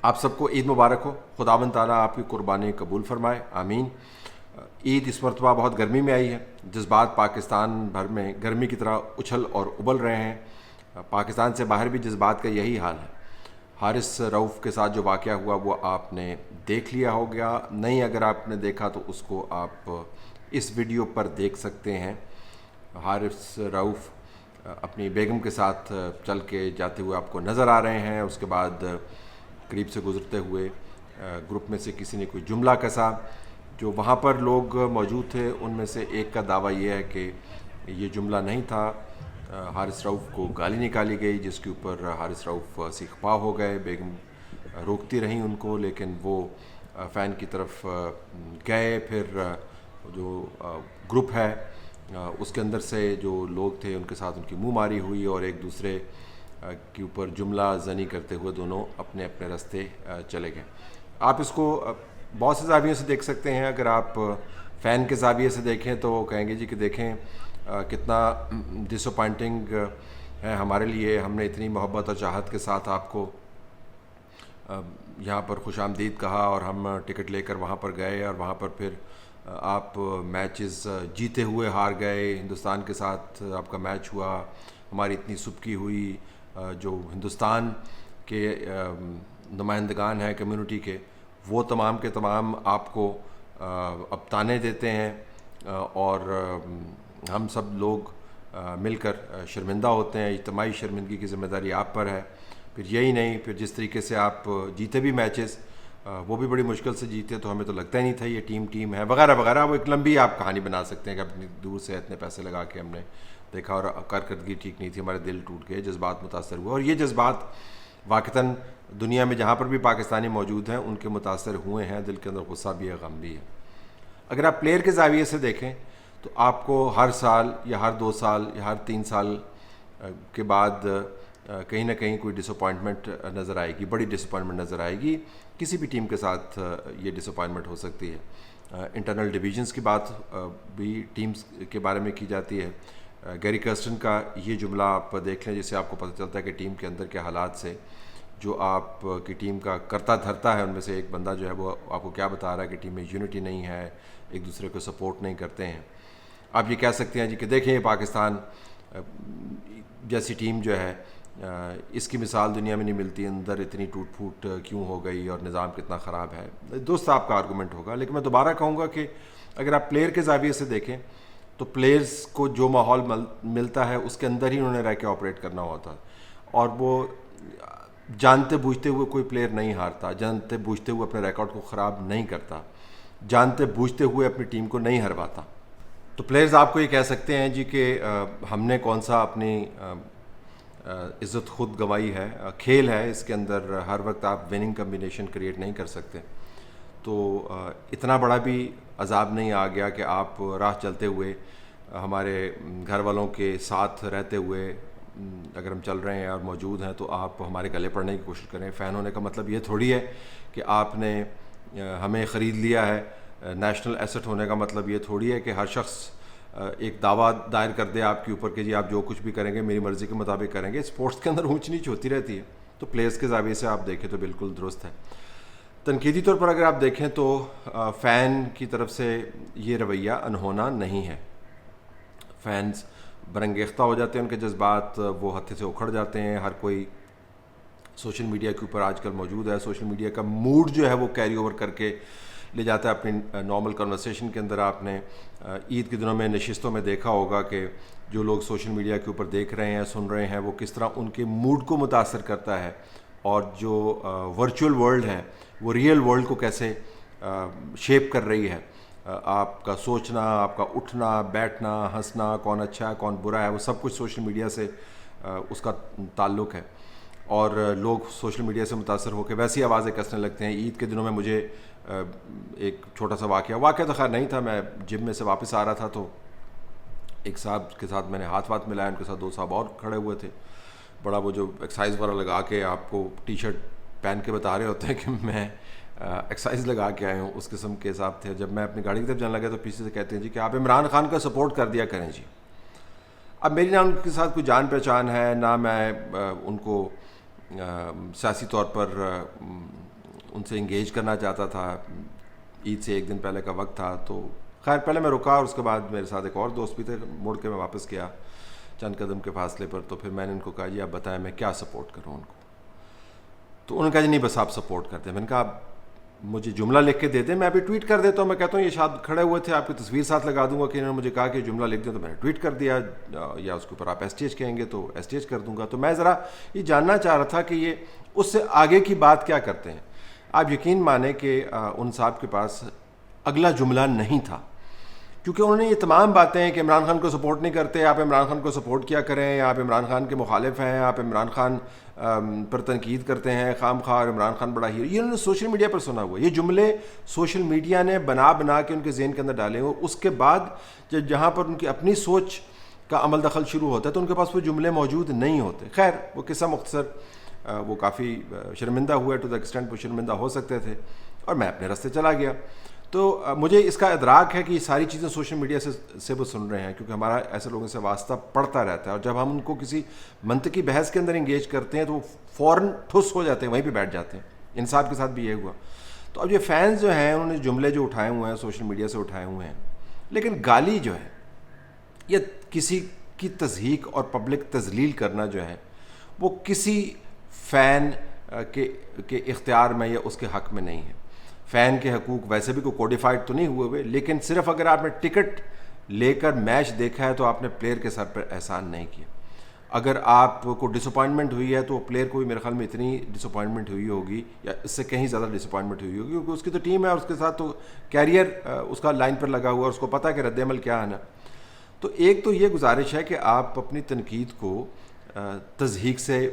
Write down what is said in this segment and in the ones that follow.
آپ سب کو عید مبارک ہو. خداوند تعالیٰ آپ کی قربانی قبول فرمائے, آمین. عید اس مرتبہ بہت گرمی میں آئی ہے. جذبات پاکستان بھر میں گرمی کی طرح اچھل اور ابل رہے ہیں. پاکستان سے باہر بھی جذبات کا یہی حال ہے. حارث رؤف کے ساتھ جو واقعہ ہوا وہ آپ نے دیکھ لیا ہو گیا, نہیں اگر آپ نے دیکھا تو اس کو آپ اس ویڈیو پر دیکھ سکتے ہیں. حارث رؤف اپنی بیگم کے ساتھ چل کے جاتے ہوئے آپ کو نظر آ رہے ہیں. اس کے بعد قریب سے گزرتے ہوئے گروپ میں سے کسی نے کوئی جملہ کسا. جو وہاں پر لوگ موجود تھے ان میں سے ایک کا دعویٰ یہ ہے کہ یہ جملہ نہیں تھا. حارث رؤف کو گالی نکالی گئی جس کے اوپر حارث رؤف سیخ پا ہو گئے. بیگم روکتی رہیں ان کو, لیکن وہ فین کی طرف گئے. پھر جو گروپ ہے اس کے اندر سے جو لوگ تھے ان کے ساتھ ان کی منہ ماری ہوئی اور ایک دوسرے کے اوپر جملہ زنی کرتے ہوئے دونوں اپنے اپنے راستے چلے گئے. آپ اس کو بہت سے زاویوں سے دیکھ سکتے ہیں. اگر آپ فین کے زاویے سے دیکھیں تو وہ کہیں گے جی کہ دیکھیں کتنا ڈس اپوائنٹنگ ہے ہمارے لیے. ہم نے اتنی محبت اور چاہت کے ساتھ آپ کو یہاں پر خوش آمدید کہا اور ہم ٹکٹ لے کر وہاں پر گئے اور وہاں پر پھر آپ میچز جیتے ہوئے ہار گئے. ہندوستان کے ساتھ آپ کا میچ ہوا, ہماری اتنی سبکی ہوئی. جو ہندوستان کے نمائندگان ہیں کمیونٹی کے, وہ تمام کے تمام آپ کو اب تانے دیتے ہیں اور ہم سب لوگ مل کر شرمندہ ہوتے ہیں. اجتماعی شرمندگی کی ذمہ داری آپ پر ہے. پھر یہی نہیں, پھر جس طریقے سے آپ جیتے بھی میچز وہ بھی بڑی مشکل سے جیتے, تو ہمیں تو لگتا ہی نہیں تھا یہ ٹیم ہے وغیرہ وغیرہ. وہ ایک لمبی آپ کہانی بنا سکتے ہیں کہ اپنی دور سے اتنے پیسے لگا کے ہم نے دیکھا اور کارکردگی ٹھیک نہیں تھی, ہمارے دل ٹوٹ گئے, جذبات متاثر ہوئے. اور یہ جذبات واقعتاً دنیا میں جہاں پر بھی پاکستانی موجود ہیں ان کے متاثر ہوئے ہیں. دل کے اندر غصہ بھی ہے, غم بھی ہے. اگر آپ پلیئر کے زاویے سے دیکھیں تو آپ کو ہر سال یا ہر 2 سال یا ہر 3 سال کے بعد کہیں نہ کہیں کوئی ڈس اپوائنٹمنٹ نظر آئے گی, بڑی ڈس اپوائنٹمنٹ نظر آئے گی. کسی بھی ٹیم کے ساتھ یہ ڈس اپوائنٹمنٹ ہو سکتی ہے. انٹرنل ڈویژنز کی بات بھی ٹیمز کے بارے میں کی جاتی ہے. گیری کرسٹن کا یہ جملہ آپ دیکھ لیں, جس سے آپ کو پتہ چلتا ہے کہ ٹیم کے اندر کے حالات سے جو آپ کی ٹیم کا کرتا دھرتا ہے ان میں سے ایک بندہ جو ہے وہ آپ کو کیا بتا رہا ہے کہ ٹیم میں یونٹی نہیں ہے, ایک دوسرے کو سپورٹ نہیں کرتے ہیں. آپ یہ کہہ سکتے ہیں جی کہ دیکھیں پاکستان جیسی ٹیم جو ہے اس کی مثال دنیا میں نہیں ملتی, اندر اتنی ٹوٹ پھوٹ کیوں ہو گئی اور نظام کتنا خراب ہے. دوست آپ کا آرگومنٹ ہوگا, لیکن میں دوبارہ کہوں گا کہ اگر آپ پلیئر کے زاویے سے دیکھیں تو پلیئرز کو جو ماحول ملتا ہے اس کے اندر ہی انہوں نے رہ کے آپریٹ کرنا ہوتا ہے. اور وہ جانتے بوجھتے ہوئے کوئی پلیئر نہیں ہارتا, جانتے بوجھتے ہوئے اپنے ریکارڈ کو خراب نہیں کرتا, جانتے بوجھتے ہوئے اپنی ٹیم کو نہیں ہرواتا. تو پلیئرز آپ کو یہ کہہ سکتے ہیں جی کہ ہم نے کون سا اپنی عزت خود گنوائی ہے. کھیل ہے, اس کے اندر ہر وقت آپ وننگ کمبینیشن کریٹ نہیں کر سکتے. تو اتنا بڑا بھی عذاب نہیں آ گیا کہ آپ راہ چلتے ہوئے ہمارے گھر والوں کے ساتھ رہتے ہوئے اگر ہم چل رہے ہیں اور موجود ہیں تو آپ ہمارے گلے پڑنے کی کوشش کریں. فین ہونے کا مطلب یہ تھوڑی ہے کہ آپ نے ہمیں خرید لیا ہے. نیشنل ایسٹ ہونے کا مطلب یہ تھوڑی ہے کہ ہر شخص ایک دعویٰ دائر کر دے آپ کے اوپر کہ جی آپ جو کچھ بھی کریں گے میری مرضی کے مطابق کریں گے. اسپورٹس کے اندر اونچ نیچ ہوتی رہتی ہے. تو پلیئرز کے زاویے سے آپ دیکھیں تو بالکل درست ہے. تنقیدی طور پر اگر آپ دیکھیں تو فین کی طرف سے یہ رویہ انہونا نہیں ہے. فینز برنگیختہ ہو جاتے ہیں, ان کے جذبات وہ ہتھے سے اکھڑ جاتے ہیں. ہر کوئی سوشل میڈیا کے اوپر آج کل موجود ہے. سوشل میڈیا کا موڈ جو ہے وہ کیری اوور کر کے لے جاتا ہے اپنی نارمل کنورسیشن کے اندر. آپ نے عید کے دنوں میں نشستوں میں دیکھا ہوگا کہ جو لوگ سوشل میڈیا کے اوپر دیکھ رہے ہیں سن رہے ہیں وہ کس طرح ان کے موڈ کو متاثر کرتا ہے, اور جو ورچوئل ورلڈ ہے وہ ریئل ورلڈ کو کیسے شیپ کر رہی ہے. آپ کا سوچنا, آپ کا اٹھنا بیٹھنا, ہنسنا, کون اچھا ہے کون برا ہے, وہ سب کچھ سوشل میڈیا سے اس کا تعلق ہے. اور لوگ سوشل میڈیا سے متاثر ہو کے ویسی آوازیں کسنے لگتے ہیں. عید کے دنوں میں مجھے ایک چھوٹا سا واقعہ تو خیر نہیں تھا, میں جم میں سے واپس آ رہا تھا تو ایک صاحب کے ساتھ میں نے ہاتھ ملایا, ان کے ساتھ 2 صاحب اور کھڑے ہوئے تھے. بڑا وہ جو ایکسرسائز والا لگا کے آپ کو ٹی شرٹ پہن کے بتا رہے ہوتے ہیں کہ میں ایکسرسائز لگا کے آئے ہوں, اس قسم کے صاحب تھے. جب میں اپنی گاڑی کی طرف جانے لگا تو پیچھے سے کہتے ہیں جی کہ آپ عمران خان کا سپورٹ کر دیا کریں جی. اب میری نہ ان کے ساتھ کوئی جان پہچان ہے, نہ میں ان کو سیاسی طور پر ان سے انگیج کرنا چاہتا تھا. عید سے ایک دن پہلے کا وقت تھا, تو خیر پہلے میں رکا اور اس کے بعد میرے ساتھ ایک اور دوست بھی تھے. مڑ کے میں واپس گیا چند قدم کے فاصلے پر, تو پھر میں نے ان کو کہا جی آپ بتائیں میں کیا سپورٹ کروں ان کو. تو انہوں نے کہا جی نہیں بس آپ سپورٹ کرتے ہیں. میں نے کہا مجھے جملہ لکھ کے دے دیں, میں ابھی ٹویٹ کر دیتا ہوں. میں کہتا ہوں یہ شاید کھڑے ہوئے تھے, آپ کی تصویر ساتھ لگا دوں گا کہ انہوں نے مجھے کہا کہ جملہ لکھ دیں, تو میں نے ٹویٹ کر دیا, یا اس کے اوپر آپ ایسٹیج کہیں گے تو ایسٹیج کر دوں گا. تو میں ذرا یہ جاننا چاہ رہا تھا کہ یہ اس سے آگے کی بات کیا کرتے ہیں. آپ یقین مانیں کہ ان صاحب کے پاس اگلا جملہ نہیں تھا, کیونکہ انہوں نے یہ تمام باتیں کہ عمران خان کو سپورٹ نہیں کرتے, آپ عمران خان کو سپورٹ کیا کریں, آپ عمران خان کے مخالف ہیں, آپ عمران خان پر تنقید کرتے ہیں خام خواہ, اور عمران خان بڑا ہیرو, یہ انہوں نے سوشل میڈیا پر سنا ہوا. یہ جملے سوشل میڈیا نے بنا کے ان کے ذہن کے اندر ڈالے ہوئے. اس کے بعد جہاں پر ان کی اپنی سوچ کا عمل دخل شروع ہوتا ہے تو ان کے پاس وہ جملے موجود نہیں ہوتے. خیر وہ قصہ مختصر, وہ کافی شرمندہ ہوئے, ٹو دا ایکسٹینٹ وہ شرمندہ ہو سکتے تھے, اور میں اپنے راستے چلا گیا. تو مجھے اس کا ادراک ہے کہ یہ ساری چیزیں سوشل میڈیا سے وہ سن رہے ہیں, کیونکہ ہمارا ایسے لوگوں سے واسطہ پڑتا رہتا ہے, اور جب ہم ان کو کسی منطقی بحث کے اندر انگیج کرتے ہیں تو وہ فوراً ٹھس ہو جاتے ہیں, وہیں پہ بیٹھ جاتے ہیں. انصاف کے ساتھ بھی یہ ہوا. تو اب یہ فینس جو ہیں انہوں نے جملے جو اٹھائے ہوئے ہیں سوشل میڈیا سے اٹھائے ہوئے ہیں, لیکن گالی جو ہے یا کسی کی تضحیک اور پبلک تذلیل کرنا جو ہے وہ کسی فین کے اختیار میں یا اس کے حق میں نہیں ہے. فین کے حقوق ویسے بھی کوئی کوڈیفائڈ تو نہیں ہوئے, لیکن صرف اگر آپ نے ٹکٹ لے کر میچ دیکھا ہے تو آپ نے پلیئر کے سر پر احسان نہیں کیا. اگر آپ کو ڈس اپوائنٹمنٹ ہوئی ہے تو پلیئر کو بھی میرے خیال میں اتنی ڈس اپوائنٹمنٹ ہوئی ہوگی, یا اس سے کہیں زیادہ ڈس اپوائنٹمنٹ ہوئی ہوگی, کیونکہ اس کی تو ٹیم ہے اور اس کے ساتھ تو کیریئر اس کا لائن پر لگا ہوا, اور اس کو پتہ ہے کہ رد عمل کیا ہے نا. تو ایک تو یہ گزارش ہے کہ آپ اپنی تنقید کو تضحیک سے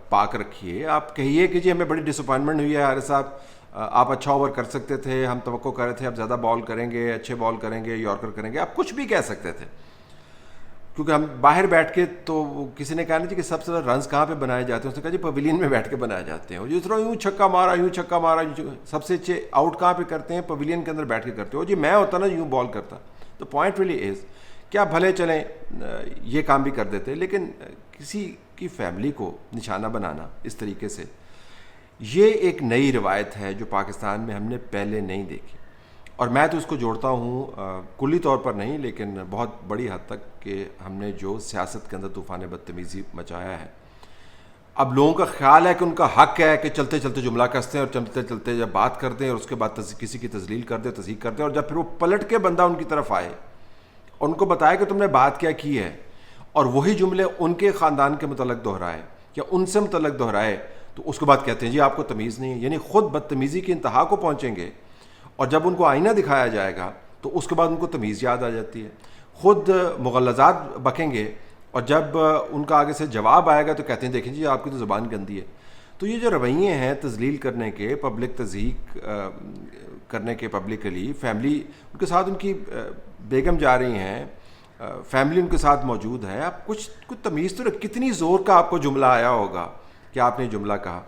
پاک رکھیے. آپ کہیے کہ جی ہمیں بڑی ڈس اپوائنٹمنٹ ہوئی ہے حارث صاحب, آپ اچھا اوور کر سکتے تھے, ہم توقع کر رہے تھے آپ زیادہ بال کریں گے, اچھے بال کریں گے, یارکر کریں گے, آپ کچھ بھی کہہ سکتے تھے. کیونکہ ہم باہر بیٹھ کے, تو کسی نے کہا نا جی کہ سب سے زیادہ رنز کہاں پہ بنائے جاتے ہیں, اس نے کہا جی پویلین میں بیٹھ کے بنائے جاتے ہیں. جس طرح یوں چھکا مارا یوں چھکا مارا, سب سے اچھے آؤٹ کہاں پہ کرتے ہیں, پویلین کے اندر بیٹھ کے کرتے ہو. جی میں ہوتا نا یوں بال کرتا. تو پوائنٹ ریلی از کیا بھلے چلیں یہ کام بھی کر دیتے, لیکن کسی کی فیملی کو نشانہ بنانا اس طریقے سے, یہ ایک نئی روایت ہے جو پاکستان میں ہم نے پہلے نہیں دیکھی. اور میں تو اس کو جوڑتا ہوں کلی طور پر نہیں, لیکن بہت بڑی حد تک, کہ ہم نے جو سیاست کے اندر طوفان بدتمیزی مچایا ہے. اب لوگوں کا خیال ہے کہ ان کا حق ہے کہ چلتے چلتے جملہ کستے ہیں, اور چلتے چلتے جب بات کرتے ہیں اور اس کے بعد کسی کی تذلیل کر دیں, تصحیح کرتے ہیں, اور جب پھر وہ پلٹ کے بندہ ان کی طرف آئے اور ان کو بتایا کہ تم نے بات کیا کی ہے, اور وہی جملے ان کے خاندان کے متعلق دہرائے یا ان سے متعلق دہرائے, تو اس کے بعد کہتے ہیں جی آپ کو تمیز نہیں ہے. یعنی خود بدتمیزی کی انتہا کو پہنچیں گے, اور جب ان کو آئینہ دکھایا جائے گا تو اس کے بعد ان کو تمیز یاد آ جاتی ہے. خود مغلظات بکیں گے, اور جب ان کا آگے سے جواب آئے گا تو کہتے ہیں دیکھیں جی آپ کی تو زبان گندی ہے. تو یہ جو رویے ہیں تذلیل کرنے کے, پبلک تضحیک کرنے کے, پبلکلی فیملی ان کے ساتھ, ان کی بیگم جا رہی ہیں, فیملی ان کے ساتھ موجود ہے, آپ کچھ تمیز تو کتنی زور کا آپ کو جملہ آیا ہوگا کہ آپ نے جملہ کہا.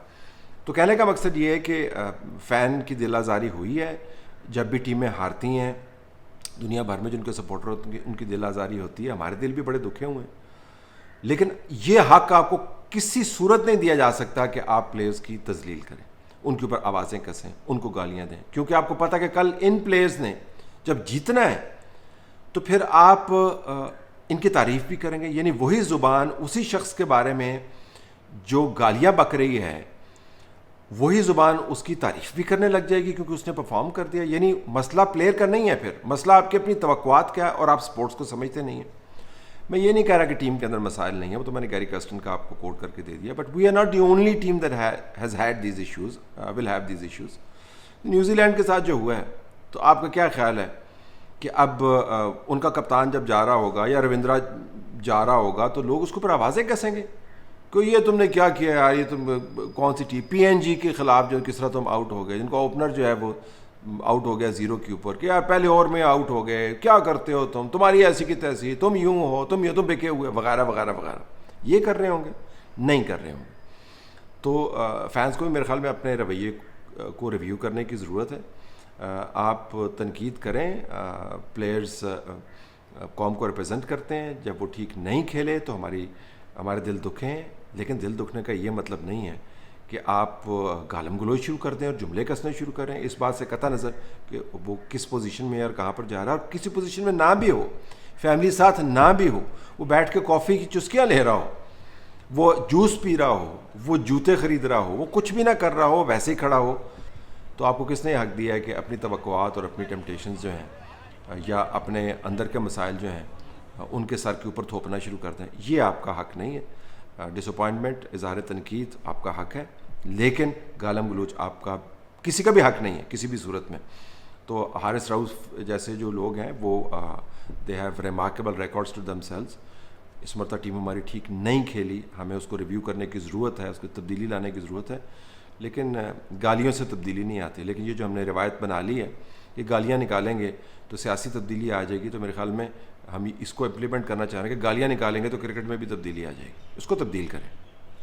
تو کہنے کا مقصد یہ ہے کہ فین کی دل آزاری ہوئی ہے جب بھی ٹیمیں ہارتی ہیں. دنیا بھر میں جن کے سپورٹر ہوتے ہیں ان کی دل آزاری ہوتی ہے, ہمارے دل بھی بڑے دکھے ہوئے ہیں, لیکن یہ حق آپ کو کسی صورت نہیں دیا جا سکتا کہ آپ پلیئرز کی تذلیل کریں, ان کے اوپر آوازیں کسیں, ان کو گالیاں دیں, کیونکہ آپ کو پتہ کہ کل ان پلیئرز نے جب جیتنا ہے تو پھر آپ ان کی تعریف بھی کریں گے. یعنی وہی زبان اسی شخص کے بارے میں جو گالیاں بک رہی ہے, وہی زبان اس کی تعریف بھی کرنے لگ جائے گی کیونکہ اس نے پرفارم کر دیا. یعنی مسئلہ پلیئر کا نہیں ہے, پھر مسئلہ آپ کی اپنی توقعات کا ہے, اور آپ سپورٹس کو سمجھتے نہیں ہیں. میں یہ نہیں کہہ رہا کہ ٹیم کے اندر مسائل نہیں ہیں, وہ تو میں نے گیری کرسٹن کا آپ کو کوٹ کر کے دے دیا, but we are not the only team that has had these issues, will have these issues. New Zealand کے ساتھ جو ہوا ہے, تو آپ کا کیا خیال ہے کہ اب ان کا کپتان جب جا رہا ہوگا یا رویندرا جا رہا ہوگا تو لوگ اس کے اوپر آوازیں کسیں گے کہ یہ تم نے کیا کیا یار, یہ تم کون سی ٹیم, پی این جی کے خلاف جو کس طرح تم آؤٹ ہو گئے, جن کا اوپنر جو ہے وہ آؤٹ ہو گیا 0 کے اوپر, کہ یار پہلے اوور میں آؤٹ ہو گئے, کیا کرتے ہو تم, تمہاری ایسی کی تیسی, تم یوں ہو, تم بکے ہوئے, وغیرہ وغیرہ وغیرہ. یہ کر رہے ہوں گے, نہیں کر رہے ہوں گے. تو فینس کو بھی میرے خیال میں اپنے رویے کو ریویو کرنے کی ضرورت ہے. آپ تنقید کریں, پلیئرز قوم کو ریپرزینٹ کرتے ہیں, جب وہ ٹھیک نہیں کھیلے تو ہمارے دل دکھیں, لیکن دل دکھنے کا یہ مطلب نہیں ہے کہ آپ گالم گلوچ شروع کر دیں اور جملے کسنے شروع کریں، اس بات سے قطع نظر کہ وہ کس پوزیشن میں ہے اور کہاں پر جا رہا ہے، اور کسی پوزیشن میں نہ بھی ہو، فیملی ساتھ نہ بھی ہو، وہ بیٹھ کے کافی کی چسکیاں لے رہا ہو، وہ جوس پی رہا ہو، وہ جوتے خرید رہا ہو، وہ کچھ بھی نہ کر رہا ہو، ویسے ہی کھڑا ہو، تو آپ کو کس نے حق دیا ہے کہ اپنی توقعات اور اپنی ٹیمپٹیشنز جو ہیں یا اپنے اندر کے مسائل جو ہیں ان کے سر کے اوپر تھوپنا شروع کر دیں؟ یہ آپ کا حق نہیں ہے. ڈس اپوائنٹمنٹ، اظہار تنقید آپ کا حق ہے، لیکن گالم گلوچ آپ کا کسی کا بھی حق نہیں ہے کسی بھی صورت میں. تو حارث راؤف جیسے جو لوگ ہیں وہ they have remarkable records to themselves. اس مرتبہ ٹیم ہماری ٹھیک نہیں کھیلی، ہمیں اس کو ریویو کرنے کی ضرورت ہے، اس کو تبدیلی لانے کی ضرورت ہے، لیکن گالیوں سے تبدیلی نہیں آتی. لیکن یہ جو ہم نے روایت بنا لی ہے کہ گالیاں نکالیں گے تو سیاسی تبدیلی آ جائے گی، تو میرے خیال میں ہم اس کو امپلیمنٹ کرنا چاہ رہے ہیں کہ گالیاں نکالیں گے تو کرکٹ میں بھی تبدیلی آ جائے گی. اس کو تبدیل کریں.